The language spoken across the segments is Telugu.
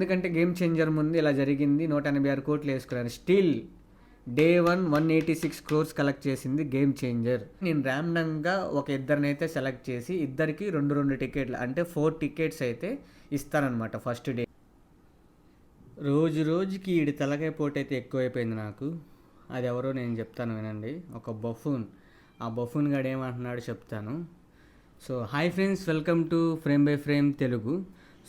ఎందుకంటే గేమ్ చేంజర్ ముందు ఇలా జరిగింది, 186 కోట్లు వేసుకున్నారు. స్టిల్ డే 1 186 క్రోర్స్ కలెక్ట్ చేసింది గేమ్ చేంజర్. నేను ర్యాండమ్గా ఒక ఇద్దరినైతే సెలెక్ట్ చేసి ఇద్దరికి 2 టికెట్లు అంటే 4 టికెట్స్ అయితే ఇస్తానన్నమాట ఫస్ట్ డే. రోజుకి ఈడి తలకాయ పోటు అయితే ఎక్కువైపోయింది నాకు. అది ఎవరో నేను చెప్తాను వినండి. ఒక బఫూన్, ఆ బఫూన్ గాడు ఏమంటున్నాడు చెప్తాను. So hi friends, welcome to frame by frame Telugu.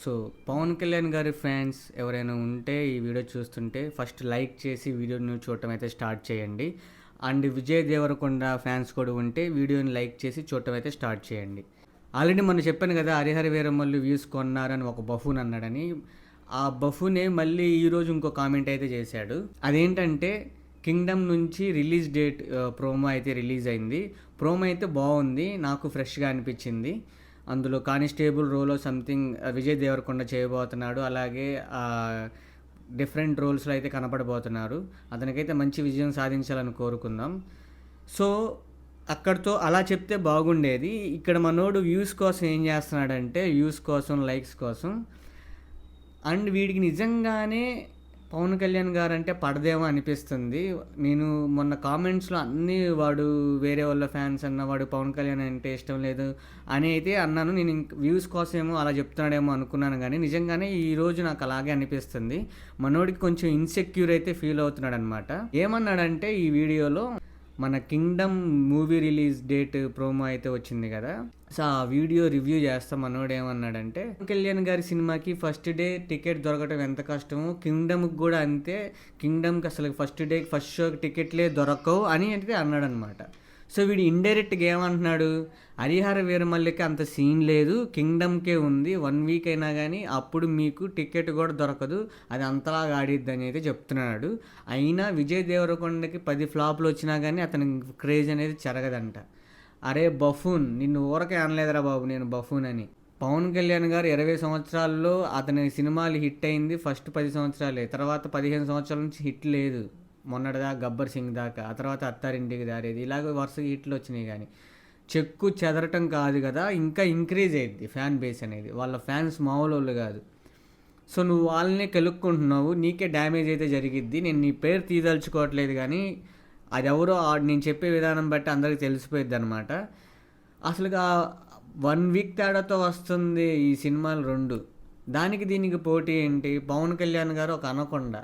So Pawan Kalyan గారి ఫ్యాన్స్ ఎవరైనా ఉంటే ఈ వీడియో చూస్తుంటే ఫస్ట్ లైక్ చేసి వీడియోని చూడటం అయితే స్టార్ట్ చేయండి. అండ్ విజయ్ దేవరకొండ ఫ్యాన్స్ కూడా ఉంటే వీడియోని లైక్ చేసి చూడటం అయితే స్టార్ట్ చేయండి. ఆల్రెడీ మొన్న చెప్పాను కదా, హరిహర వీరమల్లు వ్యూస్ కొన్నారని ఒక బఫూన్ అన్నాడని. ఆ బఫూనే మళ్ళీ ఈరోజు ఇంకో కామెంట్ అయితే చేశాడు. అదేంటంటే కింగ్డమ్ నుంచి రిలీజ్ డేట్ ప్రోమో అయితే రిలీజ్ అయింది. ప్రోమో అయితే బాగుంది, నాకు ఫ్రెష్గా అనిపించింది. అందులో కానిస్టేబుల్ రోలో సంథింగ్ విజయ్ దేవరకొండ చేయబోతున్నాడు. అలాగే డిఫరెంట్ రోల్స్లో అయితే కనపడబోతున్నారు. అతనికైతే మంచి విజయం సాధించాలని కోరుకుందాం. సో అక్కడితో అలా చెప్తే బాగుండేది. ఇక్కడ మనోడు వ్యూస్ కోసం ఏం చేస్తున్నాడంటే వ్యూస్ కోసం, లైక్స్ కోసం. అండ్ వీడికి నిజంగానే పవన్ కళ్యాణ్ గారు అంటే పడదేమో అనిపిస్తుంది. నేను మొన్న కామెంట్స్లో అన్నీ వాడు వేరే వాళ్ళ ఫ్యాన్స్ అన్న, వాడు పవన్ కళ్యాణ్ అంటే ఇష్టం లేదు అని అయితే అన్నాను. నేను వ్యూస్ కోసమేమో అలా చెప్తున్నాడేమో అనుకున్నాను, కానీ నిజంగానే ఈరోజు నాకు అలాగే అనిపిస్తుంది. మనోడికి కొంచెం ఇన్సెక్యూర్ అయితే ఫీల్ అవుతున్నాడు అనమాట. ఏమన్నాడంటే ఈ వీడియోలో మన Kingdom movie release date promo అయితే వచ్చింది కదా, సో ఆ వీడియో రివ్యూ చేస్తాం. మనోడు ఏమన్నాడంటే కళ్యాణ్ గారి సినిమాకి ఫస్ట్ డే టికెట్ దొరకటం ఎంత కష్టమో కింగ్డమ్కి కూడా అంతే. కింగ్డమ్కి అసలు ఫస్ట్ షోకి టికెట్లే దొరకవు అని అయితే అన్నాడు అనమాట. సో వీడు ఇండైరెక్ట్గా ఏమంటున్నాడు, హరిహర వీరమల్లికి అంత సీన్ లేదు, కింగ్డమ్కే ఉంది. 1 వీక్ అయినా కానీ అప్పుడు మీకు టికెట్ కూడా దొరకదు, అది అంతలాగా ఆడిద్ది అని అయితే చెప్తున్నాడు. అయినా విజయ్ దేవరకొండకి 10 ఫ్లాప్లు వచ్చినా కానీ అతని క్రేజ్ అనేది చెరగదంట. అరే బఫూన్, నిన్ను ఊరకే అనలేదురా బాబు నేను బఫూన్ అని. పవన్ కళ్యాణ్ గారు 20 సంవత్సరాల్లో అతని సినిమాలు హిట్ అయింది ఫస్ట్ 10 సంవత్సరాలే. తర్వాత 15 సంవత్సరాల నుంచి హిట్ లేదు. మొన్నటిదాకా గబ్బర్ సింగ్ దాకా, ఆ తర్వాత అత్తారింటికి దారేది, ఇలాగ వరుసగా హిట్లు వచ్చినాయి. కానీ చెక్కు చెదరటం కాదు కదా, ఇంకా ఇంక్రీజ్ అయ్యింది ఫ్యాన్ బేస్ అనేది. వాళ్ళ ఫ్యాన్స్ మామూలు వాళ్ళు కాదు. సో నువ్వు వాళ్ళనే కెలుక్కుంటున్నావు, నీకే డ్యామేజ్ అయితే జరిగిద్ది. నేను నీ పేరు తీదలుచుకోవట్లేదు, కానీ అది ఎవరో నేను చెప్పే విధానం బట్టి అందరికీ తెలిసిపోయిద్ది అనమాట. అసలుగా 1 వీక్ తేడాతో వస్తుంది ఈ సినిమాలు 2. దానికి దీనికి పోటీ ఏంటి? పవన్ కళ్యాణ్ గారు ఒక అనకొండ,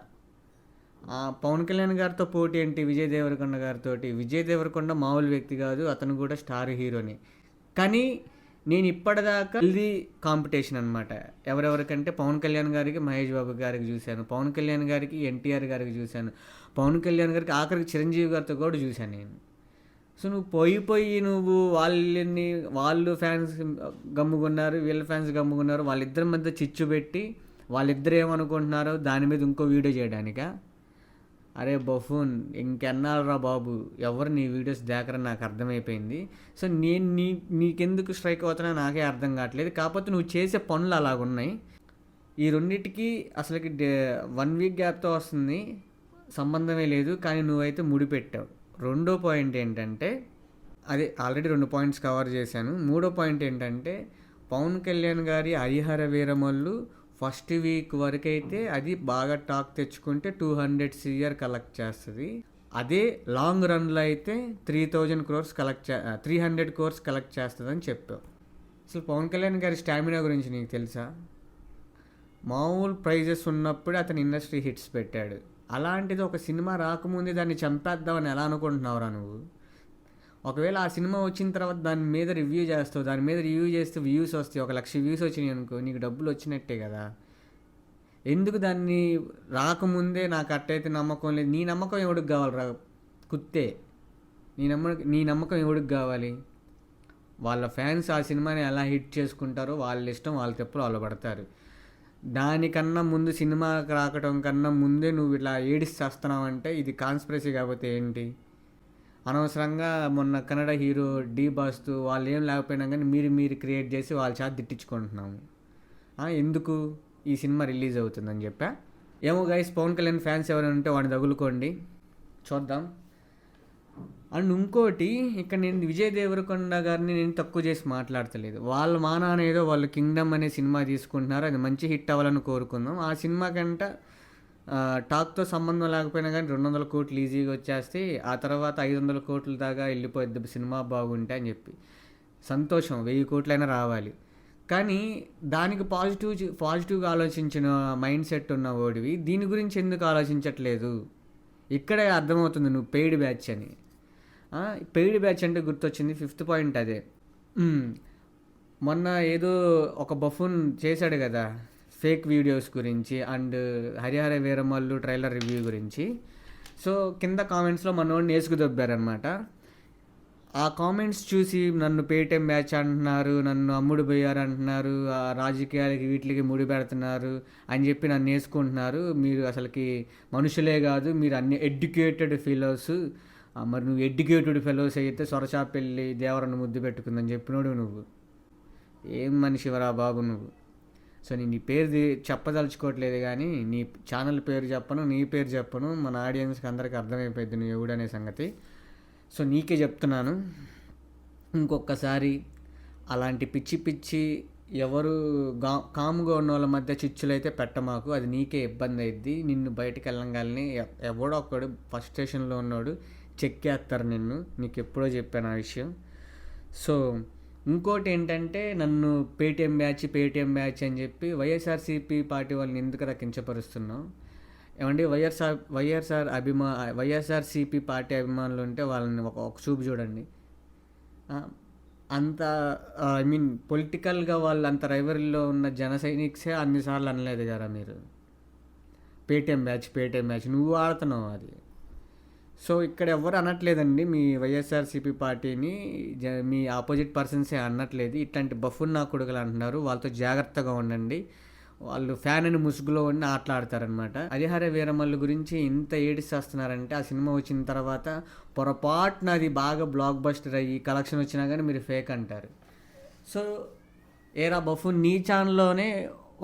పవన్ కళ్యాణ్ గారితో పోటీ ఏంటి విజయ్ దేవరకొండ గారితో? విజయ్ దేవరకొండ మామూలు వ్యక్తి కాదు, అతను కూడా స్టార్ హీరోని. కానీ నేను ఇప్పటిదాకా ఇది కాంపిటీషన్ అనమాట. ఎవరెవరికంటే పవన్ కళ్యాణ్ గారికి మహేష్ బాబు గారికి చూశాను, పవన్ కళ్యాణ్ గారికి ఎన్టీఆర్ గారికి చూశాను, పవన్ కళ్యాణ్ గారికి ఆఖరికి చిరంజీవి గారితో కూడా చూశాను నేను. సో నువ్వు నువ్వు వాళ్ళు ఫ్యాన్స్ గమ్ముకున్నారు, వీళ్ళ ఫ్యాన్స్ గమ్ముకున్నారు, వాళ్ళిద్దరి మధ్య చిచ్చు పెట్టి వాళ్ళిద్దరు ఏమనుకుంటున్నారో దాని మీద ఇంకో వీడియో చేయడానికా? అరే బఫూన్, ఇంకెన్నాళ్ళరా బాబు, ఎవరు నీ వీడియోస్ దేకరని నాకు అర్థమైపోయింది. సో నేను నీకెందుకు స్ట్రైక్ అవుతున్నా నాకే అర్థం కావట్లేదు. కాకపోతే నువ్వు చేసే పనులు అలాగున్నాయి. ఈ రెండింటికి అసలుకి 1 వీక్ గ్యాప్తో వస్తుంది, సంబంధమే లేదు. కానీ నువ్వైతే ముడిపెట్టావు. రెండో పాయింట్ ఏంటంటే, అదే ఆల్రెడీ 2 పాయింట్స్ కవర్ చేశాను. మూడో పాయింట్ ఏంటంటే, పవన్ కళ్యాణ్ గారి హరిహర వీరమల్లు ఫస్ట్ వీక్ వరకు అయితే అది బాగా టాక్ తెచ్చుకుంటే 200 CR కలెక్ట్ చేస్తుంది. అదే లాంగ్ రన్లో అయితే 300 crores 300 crores కలెక్ట్ చేస్తుంది అని చెప్పావు. అసలు పవన్ కళ్యాణ్ గారి స్టామినా గురించి నీకు తెలుసా? మామూలు ప్రైజెస్ ఉన్నప్పుడు అతను ఇండస్ట్రీ హిట్స్ పెట్టాడు. అలాంటిది ఒక సినిమా రాకముందే దాన్ని చంపేద్దామని ఎలా అనుకుంటున్నావురా నువ్వు? ఒకవేళ ఆ సినిమా వచ్చిన తర్వాత దాని మీద రివ్యూ చేస్తావు, దాని మీద రివ్యూ చేస్తే వ్యూస్ వస్తాయి. 1,00,000 వ్యూస్ వచ్చినాయి అనుకో, నీకు డబ్బులు వచ్చినట్టే కదా. ఎందుకు దాన్ని రాకముందే నాకు అట్టయితే నమ్మకం లేదు? నీ నమ్మకం ఎవడికి కావాలిరా కుత్తే? నీ నమ్మకం ఎవడికి కావాలి? వాళ్ళ ఫ్యాన్స్ ఆ సినిమాని ఎలా హిట్ చేసుకుంటారో వాళ్ళ ఇష్టం, వాళ్ళ తెప్పులు వాళ్ళు పడతారు. దానికన్నా ముందు, సినిమాకి రాకటం కన్నా ముందే నువ్వు ఇట్లా ఏడిస్తేస్తున్నావు అంటే ఇది కాన్స్పిరసీ కాకపోతే ఏంటి? అనవసరంగా మొన్న కన్నడ హీరో డీ బాస్తో వాళ్ళు ఏం లేకపోయినా కానీ మీరు క్రియేట్ చేసి వాళ్ళ చేత తిట్టించుకుంటున్నాము. ఎందుకు? ఈ సినిమా రిలీజ్ అవుతుందని చెప్పా. ఏమో గైస్, పవన్ కళ్యాణ్ ఫ్యాన్స్ ఎవరైనా ఉంటే వాడిని తగులుకోండి, చూద్దాం. అండ్ ఇంకోటి ఇక్కడ నేను విజయ్ దేవరకొండ గారిని నేను తక్కువ చేసి మాట్లాడతలేదు. వాళ్ళ మా నాన్న ఏదో వాళ్ళు 'కింగ్డమ్' అనే సినిమా తీసుకుంటున్నారు. అది మంచి హిట్ అవ్వాలని కోరుకుందాం. ఆ సినిమా కంట టాక్‌తో సంబంధం లేకపోయినా గానీ 200 కోట్లు ఈజీగా వచ్చేస్తాయి. ఆ తర్వాత 500 కోట్ల దాకా వెళ్ళిపోద్ది సినిమా బాగుంటే అని చెప్పి. సంతోషం 1000 కోట్లైనా రావాలి. కానీ దానికి పాజిటివ్‌గా ఆలోచించిన మైండ్ సెట్ ఉన్న ఓడివి దీని గురించి ఎందుకు ఆలోచించట్లేదు? ఇక్కడే అర్థమవుతుంది నువ్వు పెయిడ్ బ్యాచ్ అని. పెయిడ్ బ్యాచ్ అంటే గుర్తొచ్చింది. ఫిఫ్త్ పాయింట్ అదే. హ్మ్. మొన్న ఏదో ఒక బఫూన్ చేశాడు కదా! ఫేక్ వీడియోస్ గురించి and 'Harihara Veeramallu' trailer review గురించి. సో కింద కామెంట్స్‌లో మనోడిని ఏసుకుదొబ్బారనమాట. ఆ కామెంట్స్ చూసి నన్ను పేటీఎం బ్యాచ్ అంటున్నారు, నన్ను అమ్ముడు పోయారు అంటున్నారు, రాజకీయాలకి వీటికి ముడిపెడుతున్నారు అని చెప్పి నన్ను వేసుకుంటున్నారు. మీరు అసలుకి మనుషులే కాదు, మీరు అన్ని ఎడ్యుకేటెడ్ ఫెలోస్. మరి నువ్వు ఎడ్యుకేటెడ్ ఫెలోస్ అయితే సొరచాపెళ్ళి దేవరను ముద్దు పెట్టుకుందని చెప్పినోడు నువ్వు. ఏం మనిషివరా బాబు నువ్వు. సో నేను నీ పేరు చెప్పదలుచుకోవట్లేదు కానీ నీ ఛానల్ పేరు చెప్పను, నీ పేరు చెప్పను. మన ఆడియన్స్కి అందరికీ అర్థమైపోయింది నువ్వు ఎవడనే సంగతి. సో నీకే చెప్తున్నాను, ఇంకొకసారి అలాంటి పిచ్చి పిచ్చి ఎవరు కాముగా ఉన్న వాళ్ళ మధ్య చిచ్చులు అయితే పెట్టమాకు. అది నీకే ఇబ్బంది అయింది. నిన్ను బయటకు వెళ్ళంగానే ఎవడో ఒక్కడు ఫస్ట్ స్టేషన్లో ఉన్నాడు చెక్కేస్తారు నిన్ను. నీకు ఎప్పుడో చెప్పాను ఆ విషయం. సో ఇంకోటి ఏంటంటే నన్ను పేటీఎం బ్యాచ్ అని చెప్పి వైఎస్ఆర్సీపీ పార్టీ వాళ్ళని ఎందుకు కించపరుస్తున్నావు? ఏమండి వైఎస్ఆర్సీపీ పార్టీ అభిమానులు ఉంటే వాళ్ళని ఒక చూపు చూడండి. అంత ఐ మీన్ పొలిటికల్గా వాళ్ళు అంత రైవరీలో ఉన్న జన సైనిక్సే అన్నిసార్లు అనలేదు కదా మీరు. పేటీఎం బ్యాచ్ నువ్వు ఆడుతున్నావు అది. సో ఇక్కడ ఎవరు అనట్లేదండి మీ వైఎస్ఆర్సీపీ పార్టీని, మీ ఆపోజిట్ పర్సన్సే అనట్లేదు. ఇట్లాంటి బఫున్ నా కొడుకులు అంటున్నారు, వాళ్ళతో జాగ్రత్తగా ఉండండి. వాళ్ళు ఫ్యాన్ అని ముసుగులో ఉండి ఆటలాడతారనమాట. 'హరిహర వీరమల్లు' గురించి ఇంత ఏడిస్తేస్తున్నారంటే ఆ సినిమా వచ్చిన తర్వాత పొరపాటున అది బాగా బ్లాక్ బస్టర్ అయ్యి కలెక్షన్ వచ్చినా కానీ మీరు ఫేక్ అంటారు. సో ఏరా బఫున్, నీ ఛానల్లోనే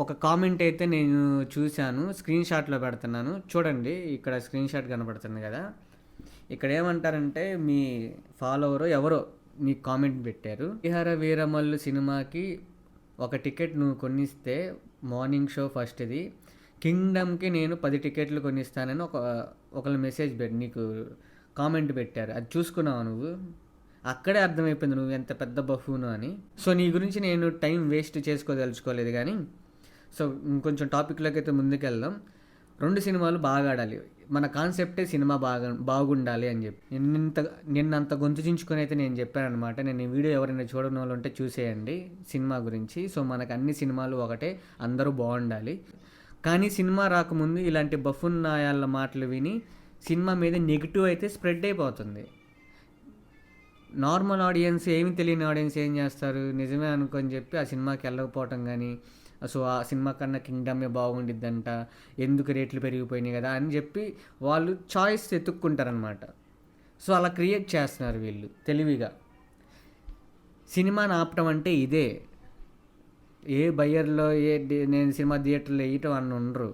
ఒక కామెంట్ అయితే నేను చూశాను, స్క్రీన్ షాట్లో పెడుతున్నాను చూడండి. ఇక్కడ స్క్రీన్ షాట్ కనబడుతుంది కదా. ఇక్కడ ఏమంటారంటే మీ ఫాలోవరో ఎవరో నీకు కామెంట్ పెట్టారు. 'హరిహర వీరమల్లు' సినిమాకి ఒక టికెట్ నువ్వు కొనిస్తే మార్నింగ్ షో ఫస్ట్ది, 'కింగ్డమ్'కి నేను 10 టికెట్లు కొనిస్తానని ఒకళ్ళు మెసేజ్ నీకు కామెంట్ పెట్టారు. అది చూసుకున్నావు నువ్వు? అక్కడే అర్థమైపోయింది నువ్వు ఎంత పెద్ద బఫూను అని. సో నీ గురించి నేను టైం వేస్ట్ చేసుకోదలుచుకోలేదు కానీ. సో ఇంకొంచెం టాపిక్లోకి అయితే ముందుకెళ్దాం. 2 సినిమాలు బాగా ఆడాలి, మన కాన్సెప్టే సినిమా బాగుండాలి అని చెప్పి నిన్నంత గొంతు చించుకొని అయితే నేను చెప్పాను అనమాట. నేను ఈ వీడియో ఎవరైనా చూడని వాళ్ళు ఉంటే చూసేయండి సినిమా గురించి. సో మనకు అన్ని సినిమాలు ఒకటే, అందరూ బాగుండాలి. కానీ సినిమా రాకముందు ఇలాంటి బఫున్ నాయాళ్ళ మాటలు విని సినిమా మీద నెగిటివ్ అయితే స్ప్రెడ్ అయిపోతుంది. నార్మల్ ఆడియన్స్, ఏమి తెలియని ఆడియన్స్ ఏం చేస్తారు, నిజమే అనుకొని చెప్పి ఆ సినిమాకి వెళ్ళకపోవటం కానీ, సో ఆ సినిమా కన్నా 'కింగ్డమే' బాగుండిద్దంట, ఎందుకు రేట్లు పెరిగిపోయినాయి కదా అని చెప్పి వాళ్ళు చాయిస్ ఎత్తుక్కుంటారనమాట. సో అలా క్రియేట్ చేస్తున్నారు వీళ్ళు తెలివిగా. సినిమాని ఆపటం అంటే ఇదే. ఏ బయ్యర్లో నేను సినిమా థియేటర్లో వేయటం అని ఉండరు.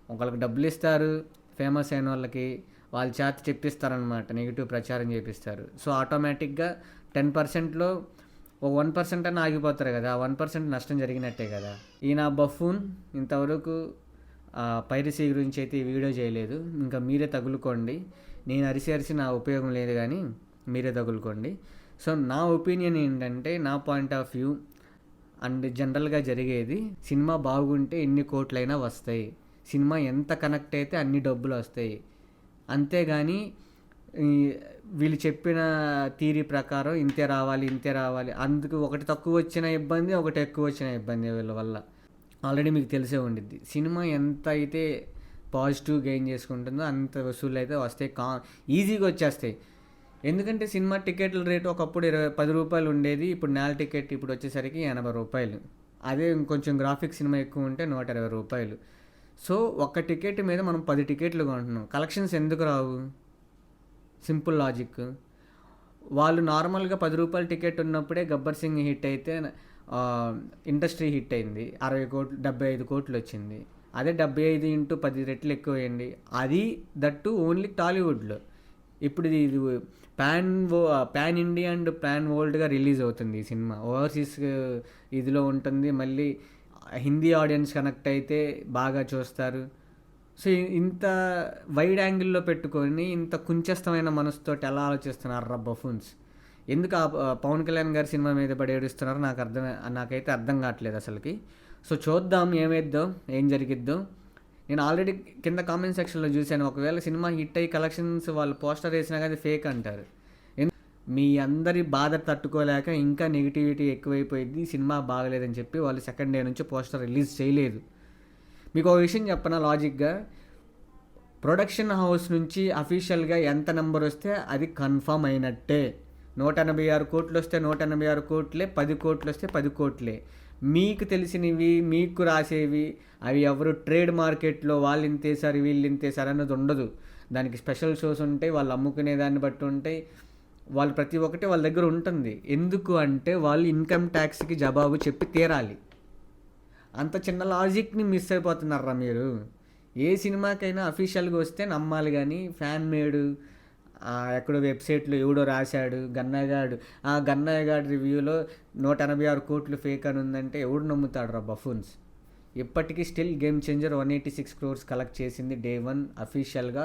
ఒకళ్ళకి డబ్బులు ఇస్తారు, ఫేమస్ అయిన వాళ్ళకి వాళ్ళ చేత చెప్పిస్తారనమాట, నెగిటివ్ ప్రచారం చేపిస్తారు. సో ఆటోమేటిక్గా 10%లో ఓ 1% అన్న ఆగిపోతారు కదా, 1% నష్టం జరిగినట్టే కదా. ఈయన బఫూన్ ఇంతవరకు పైరసీ గురించి అయితే ఈ వీడియో చేయలేదు. ఇంకా మీరే తగులుకోండి. నేను అరిసి నా ఉపయోగం లేదు కానీ మీరే తగులుకోండి. సో నా ఒపీనియన్ ఏంటంటే, నా పాయింట్ ఆఫ్ వ్యూ అండ్ జనరల్గా జరిగేది, సినిమా బాగుంటే ఎన్ని కోట్లైనా వస్తాయి, సినిమా ఎంత కనెక్ట్ అయితే అన్ని డబ్బులు వస్తాయి. అంతేగాని వీళ్ళు చెప్పిన థీరీ ప్రకారం ఇంతే రావాలి, అందుకు ఒకటి తక్కువ వచ్చిన ఇబ్బంది, ఒకటి ఎక్కువ వచ్చిన ఇబ్బంది వీళ్ళ వల్ల. ఆల్రెడీ మీకు తెలిసే ఉండిద్ది. సినిమా ఎంత అయితే పాజిటివ్ గెయిన్ చేసుకుంటుందో అంత వసూళ్ళు అయితే వస్తాయి, ఈజీగా వచ్చేస్తాయి. ఎందుకంటే సినిమా టికెట్ల రేటు ఒకప్పుడు 10 రూపాయలు ఉండేది, ఇప్పుడు నేల టికెట్ ఇప్పుడు వచ్చేసరికి 80 రూపాయలు. అదే ఇంకొంచెం గ్రాఫిక్ సినిమా ఎక్కువ ఉంటే 120 రూపాయలు. సో ఒక్క టికెట్ మీద మనం 10 టికెట్లు కొంటున్నాం, కలెక్షన్స్ ఎందుకు రావు? Simple logic. వాళ్ళు నార్మల్గా 10 రూపాయల టికెట్ ఉన్నప్పుడే 'గబ్బర్ సింగ్' హిట్ అయితే ఇండస్ట్రీ హిట్ అయింది, 60 కోట్లు 75 కోట్లు వచ్చింది. అదే 75 × 10 రెట్లు ఎక్కువ వేయండి, అది దట్టు ఓన్లీ టాలీవుడ్లో. ఇప్పుడు ఇది పాన్ ఇండియా అండ్ పాన్ వరల్డ్గా రిలీజ్ అవుతుంది ఈ సినిమా. ఓవర్సీస్ ఇదిలో ఉంటుంది, మళ్ళీ హిందీ ఆడియన్స్ కనెక్ట్ అయితే బాగా చూస్తారు. సో ఇంత వైడ్ యాంగిల్లో పెట్టుకొని ఇంత కుంచెస్థమైన మనసుతోటి ఎలా ఆలోచిస్తున్నారు రా బఫూన్స్. ఎందుకు పవన్ కళ్యాణ్ గారి సినిమా మీద పడి ఏడుస్తున్నారు నాకైతే అర్థం కావట్లేదు అసలుకి. సో చూద్దాం ఏమైద్దో, ఏం జరిగిద్దో. నేను ఆల్రెడీ కింద కామెంట్ సెక్షన్లో చూశాను, ఒకవేళ సినిమా హిట్ అయ్యి కలెక్షన్స్ వాళ్ళు పోస్టర్ వేసినా కానీ ఫేక్ అంటారు. మీ అందరి బాధ తట్టుకోలేక ఇంకా నెగిటివిటీ ఎక్కువైపోయింది, సినిమా బాగలేదని చెప్పి వాళ్ళు సెకండ్ డే నుంచి పోస్టర్ రిలీజ్ చేయలేదు. మీకు ఒక విషయం చెప్పనా లాజిక్గా, ప్రొడక్షన్ హౌస్ నుంచి అఫీషియల్గా ఎంత నెంబర్ వస్తే అది కన్ఫర్మ్ అయినట్టే. 186 కోట్లు వస్తే 186 కోట్లే, 10 కోట్లు వస్తే 10 కోట్లే. మీకు తెలిసినవి మీకు రాసేవి అవి ఎవరు ట్రేడ్ మార్కెట్లో వాళ్ళు ఇంతేసారి వీళ్ళు ఇంతేసారి అన్నది ఉండదు. దానికి స్పెషల్ షోస్ ఉంటాయి, వాళ్ళు అమ్ముకునే దాన్ని బట్టి ఉంటాయి, వాళ్ళు ప్రతి ఒక్కటి వాళ్ళ దగ్గర ఉంటుంది. ఎందుకు అంటే వాళ్ళు ఇన్కమ్ ట్యాక్స్కి జవాబు చెప్పి తీరాలి. అంత చిన్న లాజిక్ని మిస్ అయిపోతున్నారా మీరు. ఏ సినిమాకైనా అఫీషియల్గా వస్తే నమ్మాలి, కానీ ఫ్యాన్ మేడు ఎక్కడో వెబ్సైట్లో ఎవడో రాశాడు గన్నయ్య గాడు రివ్యూలో 186 కోట్లు ఫేక్ అని ఉందంటే ఎవడు నమ్ముతాడు రా బఫూన్స్. ఇప్పటికీ still game changer 186 crores collect చేసింది డే 1 అఫీషియల్గా.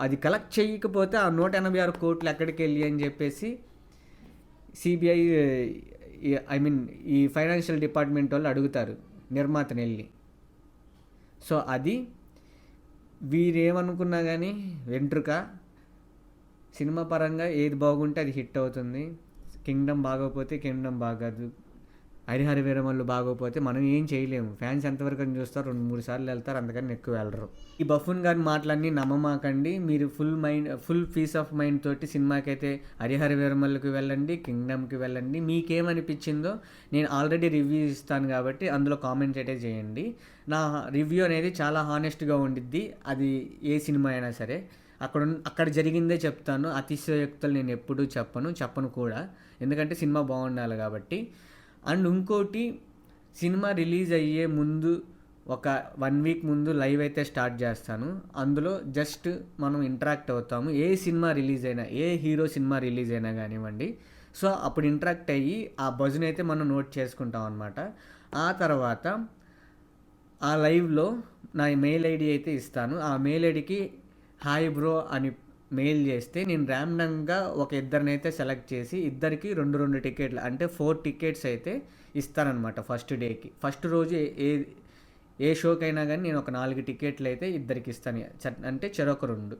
అది కలెక్ట్ చేయకపోతే ఆ 186 కోట్లు ఎక్కడికి వెళ్ళి అని చెప్పేసి సిబిఐ ఈ ఫైనాన్షియల్ డిపార్ట్మెంట్ వాళ్ళు అడుగుతారు నిర్మాతని వెళ్ళి. సో అది వీరేమనుకున్నా కానీ వెంట్రుక. సినిమా పరంగా ఏది బాగుంటే అది హిట్ అవుతుంది. కింగ్డమ్ బాగోపోతే కింగ్డమ్ బాగోదు, హరిహర వీరమల్లు బాగోపోతే మనం ఏం చేయలేము. ఫ్యాన్స్ ఎంతవరకు అని చూస్తారు, 2-3 సార్లు వెళ్తారు, అందుకని ఎక్కువ వెళ్ళరు. ఈ బఫూన్ గారి మాటలన్నీ నమ్మమాకండి. మీరు ఫుల్ పీస్ ఆఫ్ మైండ్ తోటి సినిమాకి అయితే హరిహర వీరమల్లుకి వెళ్ళండి, కింగ్డమ్కి వెళ్ళండి. మీకేమనిపించిందో నేను ఆల్రెడీ రివ్యూ ఇస్తాను కాబట్టి అందులో కామెంట్ అయితే చేయండి. నా రివ్యూ అనేది చాలా హానెస్ట్గా ఉండిద్ది, అది ఏ సినిమా అయినా సరే. అక్కడ జరిగిందే చెప్తాను, అతిశయోక్తులు నేను ఎప్పుడూ చెప్పను కూడా, ఎందుకంటే సినిమా బాగుండాలి కాబట్టి. అండ్ ఇంకోటి, సినిమా రిలీజ్ అయ్యే ముందు ఒక 1 week ముందు లైవ్ అయితే స్టార్ట్ చేస్తాను. అందులో జస్ట్ మనం ఇంటరాక్ట్ అవుతాము. ఏ సినిమా రిలీజ్ అయినా, ఏ హీరో సినిమా రిలీజ్ అయినా కానివ్వండి. సో అప్పుడు ఇంటరాక్ట్ అయ్యి ఆ బజ్ని అయితే మనం నోట్ చేసుకుంటాం అనమాట. ఆ తర్వాత ఆ లైవ్లో నా మెయిల్ ఐడి అయితే ఇస్తాను. ఆ మెయిల్ ఐడికి హాయ్ బ్రో అని మెయిల్ చేస్తే నేను ర్యాండమ్గా ఒక ఇద్దరినైతే సెలెక్ట్ చేసి ఇద్దరికి 2 టికెట్లు అంటే 4 టికెట్స్ అయితే ఇస్తానన్నమాట ఫస్ట్ డేకి. ఫస్ట్ రోజు ఏ షోకైనా కానీ నేను ఒక 4 టికెట్లు అయితే ఇద్దరికి ఇస్తాను, అంటే చెరొక 2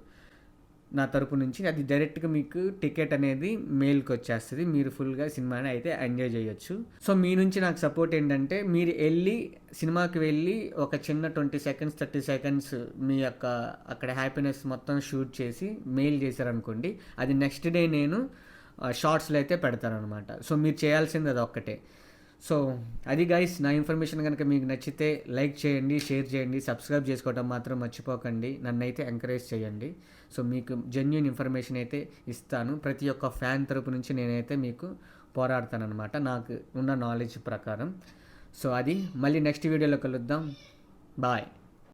నా తరపు నుంచి. అది డైరెక్ట్గా మీకు టికెట్ అనేది మెయిల్కి వచ్చేస్తుంది, మీరు ఫుల్గా సినిమాని అయితే ఎంజాయ్ చేయొచ్చు. సో మీ నుంచి నాకు సపోర్ట్ ఏంటంటే, మీరు సినిమాకి వెళ్ళి ఒక చిన్న 20 seconds 30 seconds మీ యొక్క అక్కడ హ్యాపీనెస్ మొత్తం షూట్ చేసి మెయిల్ చేశారనుకోండి, అది నెక్స్ట్ డే నేను షార్ట్స్లో అయితే పెడతానమాట. సో మీరు చేయాల్సింది అది ఒక్కటే. సో అది గైస్, నా ఇన్ఫర్మేషన్ కనుక మీకు నచ్చితే లైక్ చేయండి, షేర్ చేయండి, సబ్స్క్రైబ్ చేసుకోవడం మాత్రం మర్చిపోకండి. నన్ను అయితే ఎంకరేజ్ చేయండి. సో మీకు జెన్యూన్ ఇన్ఫర్మేషన్ అయితే ఇస్తాను. ప్రతి ఒక్క ఫ్యాన్ తరపు నుంచి నేనైతే మీకు పోరాడతానమాట నాకు ఉన్న నాలెడ్జ్ ప్రకారం. సో అది మళ్ళీ నెక్స్ట్ వీడియోలో కలుద్దాం. బాయ్.